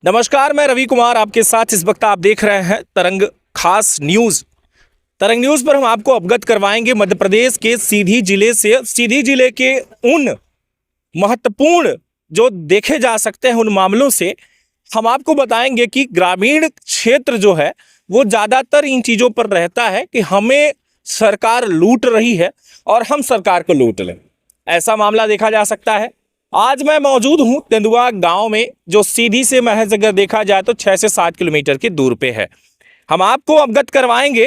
नमस्कार, मैं रवि कुमार आपके साथ। इस वक्त आप देख रहे हैं तरंग खास न्यूज़। तरंग न्यूज़ पर हम आपको अवगत करवाएंगे मध्य प्रदेश के सीधी जिले के उन महत्वपूर्ण जो देखे जा सकते हैं उन मामलों से हम आपको बताएंगे कि ग्रामीण क्षेत्र जो है वो ज़्यादातर इन चीज़ों पर रहता है कि हमें सरकार लूट रही है और हम सरकार को लूट लें। ऐसा मामला देखा जा सकता है। आज मैं मौजूद हूं तेंदुआ गांव में, जो सीधी से महज अगर देखा जाए तो 6 से 7 किलोमीटर की दूर पे है। हम आपको अवगत करवाएंगे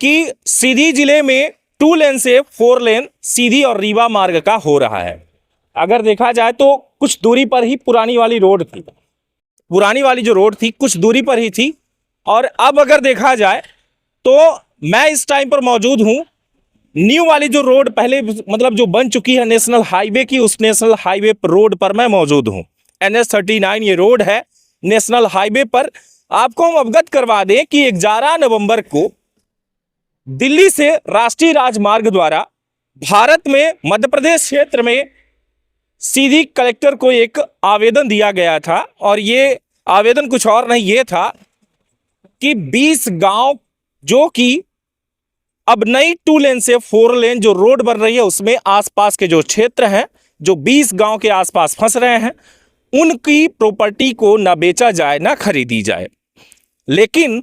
कि सीधी जिले में 2 लेन से 4 लेन सीधी और रीवा मार्ग का हो रहा है। अगर देखा जाए तो कुछ दूरी पर ही पुरानी वाली जो रोड थी कुछ दूरी पर ही थी, और अब अगर देखा जाए तो मैं इस टाइम पर मौजूद हूं न्यू वाली जो रोड पहले मतलब जो बन चुकी है नेशनल हाईवे की, उस नेशनल हाईवे रोड पर मैं मौजूद हूं। NH39 ये रोड है नेशनल हाईवे पर। आपको हम अवगत करवा दें कि 11 नवंबर को दिल्ली से राष्ट्रीय राजमार्ग द्वारा भारत में मध्य प्रदेश क्षेत्र में सीधी कलेक्टर को एक आवेदन दिया गया था, और ये आवेदन कुछ और नहीं ये था कि 20 गांव जो कि अब नई 2 लेन से 4 लेन जो रोड बन रही है उसमें आसपास के जो क्षेत्र हैं, जो 20 गांव के आसपास फंस रहे हैं, उनकी प्रॉपर्टी को ना बेचा जाए ना खरीदी जाए। लेकिन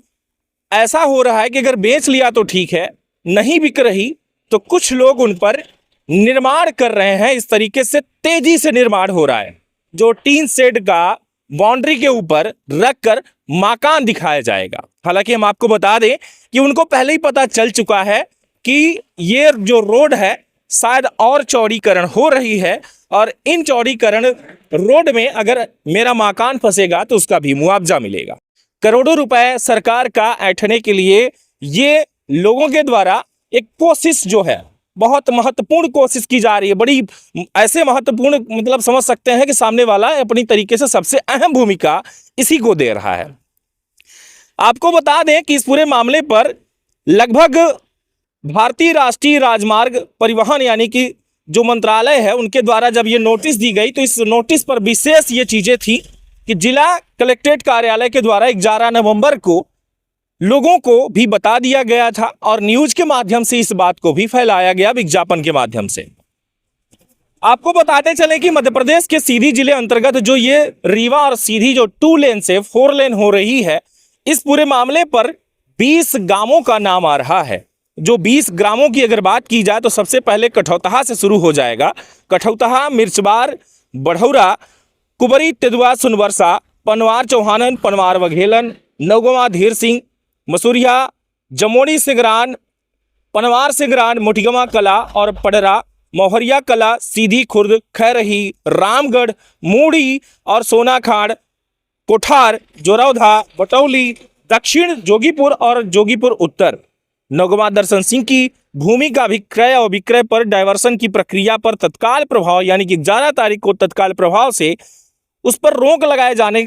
ऐसा हो रहा है कि अगर बेच लिया तो ठीक है, नहीं बिक रही तो कुछ लोग उन पर निर्माण कर रहे हैं। इस तरीके से तेजी से निर्माण हो रहा है, जो टीन शेड का बाउंड्री के ऊपर रखकर मकान दिखाया जाएगा। हालांकि हम आपको बता दें कि उनको पहले ही पता चल चुका है कि ये जो रोड है शायद और चौड़ीकरण हो रही है, और इन चौड़ीकरण रोड में अगर मेरा मकान फंसेगा तो उसका भी मुआवजा मिलेगा। करोड़ों रुपए सरकार का ऐंठने के लिए ये लोगों के द्वारा एक कोशिश जो है, बहुत महत्वपूर्ण कोशिश की जा रही है। बड़ी ऐसे महत्वपूर्ण मतलब समझ सकते हैं कि सामने वाला अपनी तरीके से सबसे अहम भूमिका इसी को दे रहा है। आपको बता दें कि इस पूरे मामले पर लगभग भारतीय राष्ट्रीय राजमार्ग परिवहन यानी कि जो मंत्रालय है उनके द्वारा जब ये नोटिस दी गई तो इस नोटिस पर विशेष ये चीजें थी कि जिला कलेक्ट्रेट कार्यालय के द्वारा 11 नवंबर को लोगों को भी बता दिया गया था, और न्यूज के माध्यम से इस बात को भी फैलाया गया विज्ञापन के माध्यम से। आपको बताते चले कि मध्य प्रदेश के सीधी जिले अंतर्गत जो ये रीवा और सीधी जो 2 लेन से 4 लेन हो रही है, इस पूरे मामले पर 20 गांवों का नाम आ रहा है। जो 20 ग्रामों की अगर बात की जाए तो सबसे पहले कठौतहा से शुरू हो जाएगा। कठौतहा, मिर्चबार, बढ़ौरा, कुबरी, तेंदुआ, सुनवर्षा, पनवार चौहानन, पनवार वघेलन, नौगवा, धीर सिंह, मसूरिया, जमोड़ी सिंगरान, पनवार सिंगरान, मोटिगवा कला और पडरा, मोहरिया कला, सीधी खुर्द, खैरही, रामगढ़, मूड़ी और सोनाखाड़, कोठार, जोरौधा, बटौली, दक्षिण जोगीपुर और जोगीपुर उत्तर। नौगवा दर्शन सिंह की भूमि का क्रय और विक्रय पर डायवर्सन की प्रक्रिया पर तत्काल प्रभाव यानी कि 11 तारीख को तत्काल प्रभाव से उस पर रोक लगाए जाने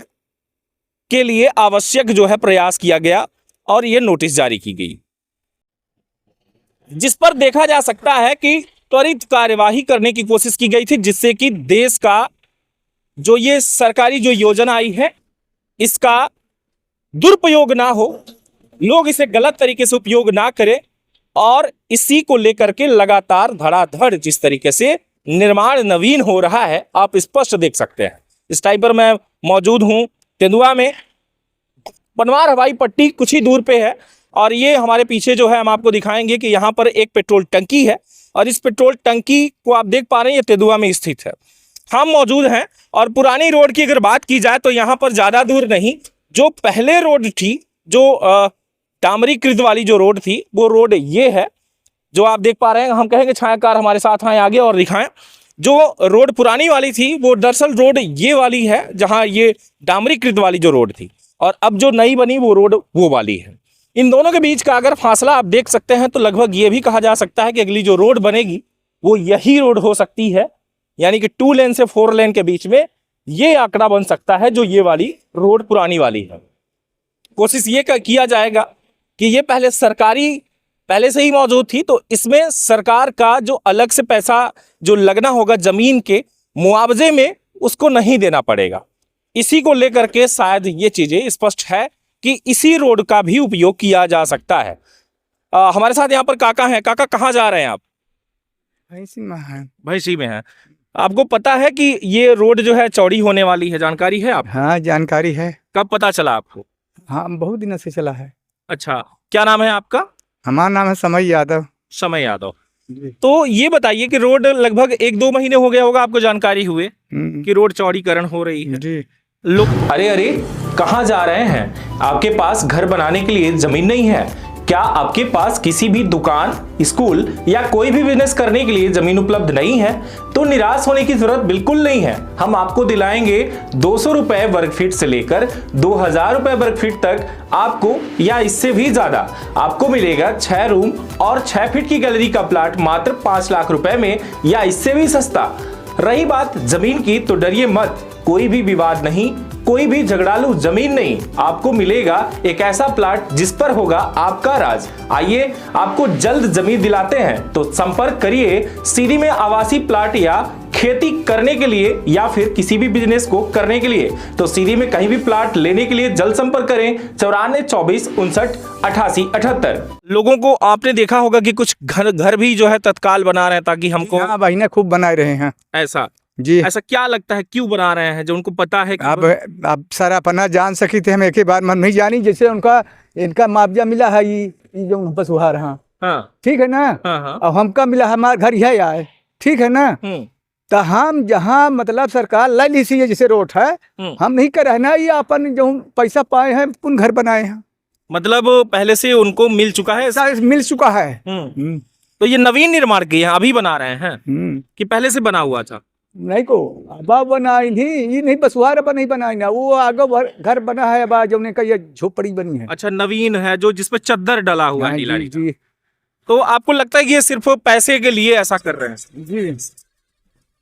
के लिए आवश्यक जो है प्रयास किया गया, और यह नोटिस जारी की गई, जिस पर देखा जा सकता है कि त्वरित कार्यवाही करने की कोशिश की गई थी, जिससे कि देश का जो ये सरकारी जो योजना आई है इसका दुरुपयोग ना हो, लोग इसे गलत तरीके से उपयोग ना करें, और इसी को लेकर के लगातार धड़ाधड़ जिस तरीके से निर्माण नवीन हो रहा है आप स्पष्ट देख सकते हैं। इस टाइम पर मैं मौजूद हूं तेंदुआ में। पनवार हवाई पट्टी कुछ ही दूर पे है, और ये हमारे पीछे जो है हम आपको दिखाएंगे कि यहाँ पर एक पेट्रोल टंकी है, और इस पेट्रोल टंकी को आप देख पा रहे हैं ये तेंदुआ में स्थित है। हम मौजूद हैं, और पुरानी रोड की अगर बात की जाए तो यहाँ पर ज़्यादा दूर नहीं, जो पहले रोड थी, जो डामरीकृत वाली जो रोड थी, वो रोड ये है जो आप देख पा रहे हैं। हम कहेंगे छायाकार हमारे साथ आए आगे और दिखाएं। जो रोड पुरानी वाली थी वो दरअसल रोड ये वाली है, जहां ये डामरीकृत वाली जो रोड थी, और अब जो नई बनी वो रोड वो वाली है। इन दोनों के बीच का अगर फासला आप देख सकते हैं तो लगभग ये भी कहा जा सकता है कि अगली जो रोड बनेगी वो यही रोड हो सकती है, यानी कि 2 लेन से 4 लेन के बीच में ये आंकड़ा बन सकता है जो ये वाली रोड पुरानी वाली है। कोशिश ये किया जाएगा कि ये पहले से ही मौजूद थी, तो इसमें सरकार का जो अलग से पैसा जो लगना होगा जमीन के मुआवजे में, उसको नहीं देना पड़ेगा। इसी को लेकर के शायद ये चीजें स्पष्ट है कि इसी रोड का भी उपयोग किया जा सकता है। हमारे साथ यहाँ पर काका हैं। काका, कहाँ जा रहे हैं आप? भैंसी में है। आपको पता है कि ये रोड जो है चौड़ी होने वाली है, जानकारी है आप? हाँ, जानकारी है। कब पता चला आपको? हाँ, बहुत दिनों से चला है। अच्छा, क्या नाम है आपका? हमारा नाम है समय यादव। समय यादव। तो ये बताइए कि रोड लगभग 1-2 महीने हो गया होगा आपको जानकारी हुए कि रोड चौड़ीकरण हो रही है जी। लोग अरे अरे कहाँ जा रहे हैं? आपके पास घर बनाने के लिए जमीन नहीं है क्या? आपके पास किसी भी दुकान, स्कूल या कोई भी बिजनेस करने के लिए जमीन उपलब्ध नहीं है? तो निराश होने की जरूरत बिल्कुल नहीं है। हम आपको दिलाएंगे 200 रुपए वर्ग फीट से लेकर 2000 रुपए वर्ग फीट तक आपको, या इससे भी ज्यादा आपको मिलेगा 6 रूम और 6 फीट की गैलरी का प्लाट मात्र 5 लाख रुपए में, या इससे भी सस्ता। रही बात जमीन की, तो डरिए मत, कोई भी विवाद नहीं, कोई भी झगड़ालू जमीन नहीं। आपको मिलेगा एक ऐसा प्लाट जिस पर होगा आपका राज। आइए आपको जल्द जमीन दिलाते हैं, तो संपर्क करिए सीधी में आवासीय प्लाट या खेती करने के लिए या फिर किसी भी बिजनेस को करने के लिए। तो सीधी में कहीं भी प्लाट लेने के लिए जल्द संपर्क करें 94 24 59 88 78। लोगों को आपने देखा होगा कि कुछ घर भी जो है तत्काल बना रहे हैं ताकि हमको। हाँ, बहिने खूब बनाए रहे हैं। ऐसा जी। ऐसा क्या लगता है क्यों बना रहे हैं, जो उनको पता है कि अब सारा पन्ना जान सकी थे, हम एक ही बार मन नहीं जानी। जैसे इनका मुआवजा मिला है, ये जो पशुहार। हाँ, ठीक है ना। हाँ। अब हमका मिला, हमारे घर यह आए, ठीक है ना। तो हम जहाँ मतलब सरकार ले ली सी, जैसे रोड है, हम नहीं करे ना, ये अपन जो पैसा पाए हैं पुन घर बनाए हैं। मतलब पहले से उनको मिल चुका है? मिल चुका है। तो ये नवीन निर्माण किए हैं, अभी बना रहे हैं कि पहले से बना हुआ था? नहीं को अब बनाई थी, ये नहीं पशुहार अब नहीं बनाई ना, वो आगे घर बना है अब जो का ये झोपड़ी बनी है। अच्छा, नवीन है जो जिसपे चद्दर डला हुआ है नीला। जी। तो आपको लगता है कि ये सिर्फ पैसे के लिए ऐसा कर रहे हैं? जी।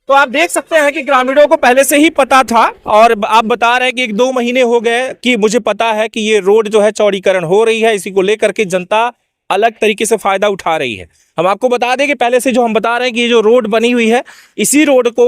तो आप देख सकते हैं कि ग्रामीणों को पहले से ही पता था, और आप बता रहे हैं कि 1-2 महीने हो गए कि मुझे पता है कि ये रोड जो है चौड़ीकरण हो रही है, इसी को लेकर के जनता अलग तरीके से फायदा उठा रही है। हम आपको बता दें कि पहले से जो हम बता रहे हैं कि ये जो रोड बनी हुई है, इसी रोड को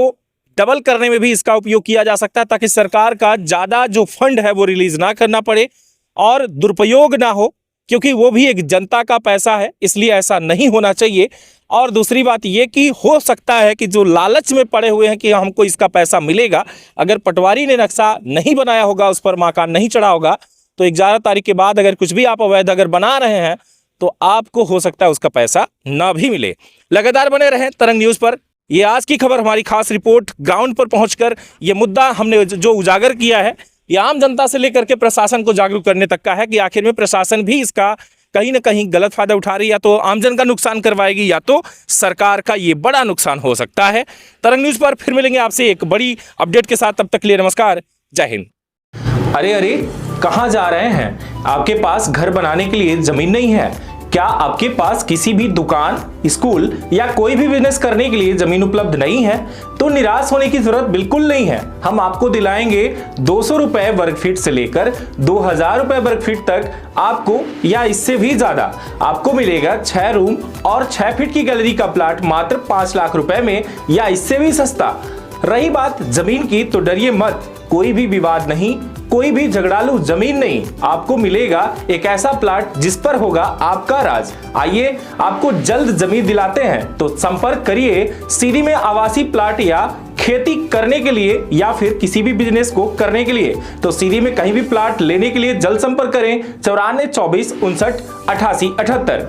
डबल करने में भी इसका उपयोग किया जा सकता है, ताकि सरकार का ज्यादा जो फंड है वो रिलीज ना करना पड़े और दुरुपयोग ना हो, क्योंकि वो भी एक जनता का पैसा है, इसलिए ऐसा नहीं होना चाहिए। और दूसरी बात ये कि हो सकता है कि जो लालच में पड़े हुए हैं कि हमको इसका पैसा मिलेगा, अगर पटवारी ने नक्शा नहीं बनाया होगा, उस पर मकान नहीं चढ़ा होगा, तो 11 तारीख के बाद अगर कुछ भी आप अवैध अगर बना रहे हैं तो आपको हो सकता है उसका पैसा ना भी मिले। लगातार बने रहें तरंग न्यूज पर। ये आज की खबर, हमारी खास रिपोर्ट ग्राउंड पर पहुंचकर ये मुद्दा हमने जो उजागर किया है, ये आम जनता से लेकर के प्रशासन को जागरूक करने तक का है कि आखिर में प्रशासन भी इसका कहीं ना कहीं गलत फायदा उठा रही है, या तो आमजन का नुकसान करवाएगी या तो सरकार का ये बड़ा नुकसान हो सकता है। तरंग न्यूज पर फिर मिलेंगे आपसे एक बड़ी अपडेट के साथ, तब तक के लिए नमस्कार, जय हिंद। अरे अरे कहाँ जा रहे हैं? आपके पास घर बनाने के लिए जमीन नहीं है क्या? आपके पास किसी भी दुकान, स्कूल या कोई भी बिजनेस करने के लिए जमीन उपलब्ध नहीं है? तो निराश होने की जरूरत बिल्कुल नहीं है। हम आपको दिलाएंगे 200 रुपए वर्ग फीट से लेकर 2000 रुपए वर्ग फीट तक आपको, या इससे भी ज्यादा आपको मिलेगा 6 रूम और 6 फीट की गैलरी का प्लाट मात्र 5 लाख रुपए में, या इससे भी सस्ता। रही बात जमीन की, तो डरिए मत, कोई भी विवाद नहीं, कोई भी झगड़ालू जमीन नहीं। आपको मिलेगा एक ऐसा प्लाट जिस पर होगा आपका राज। आइए आपको जल्द जमीन दिलाते हैं, तो संपर्क करिए सीधी में आवासीय प्लाट या खेती करने के लिए या फिर किसी भी बिजनेस को करने के लिए। तो सीधी में कहीं भी प्लाट लेने के लिए जल्द संपर्क करें 94 24 59 88 78।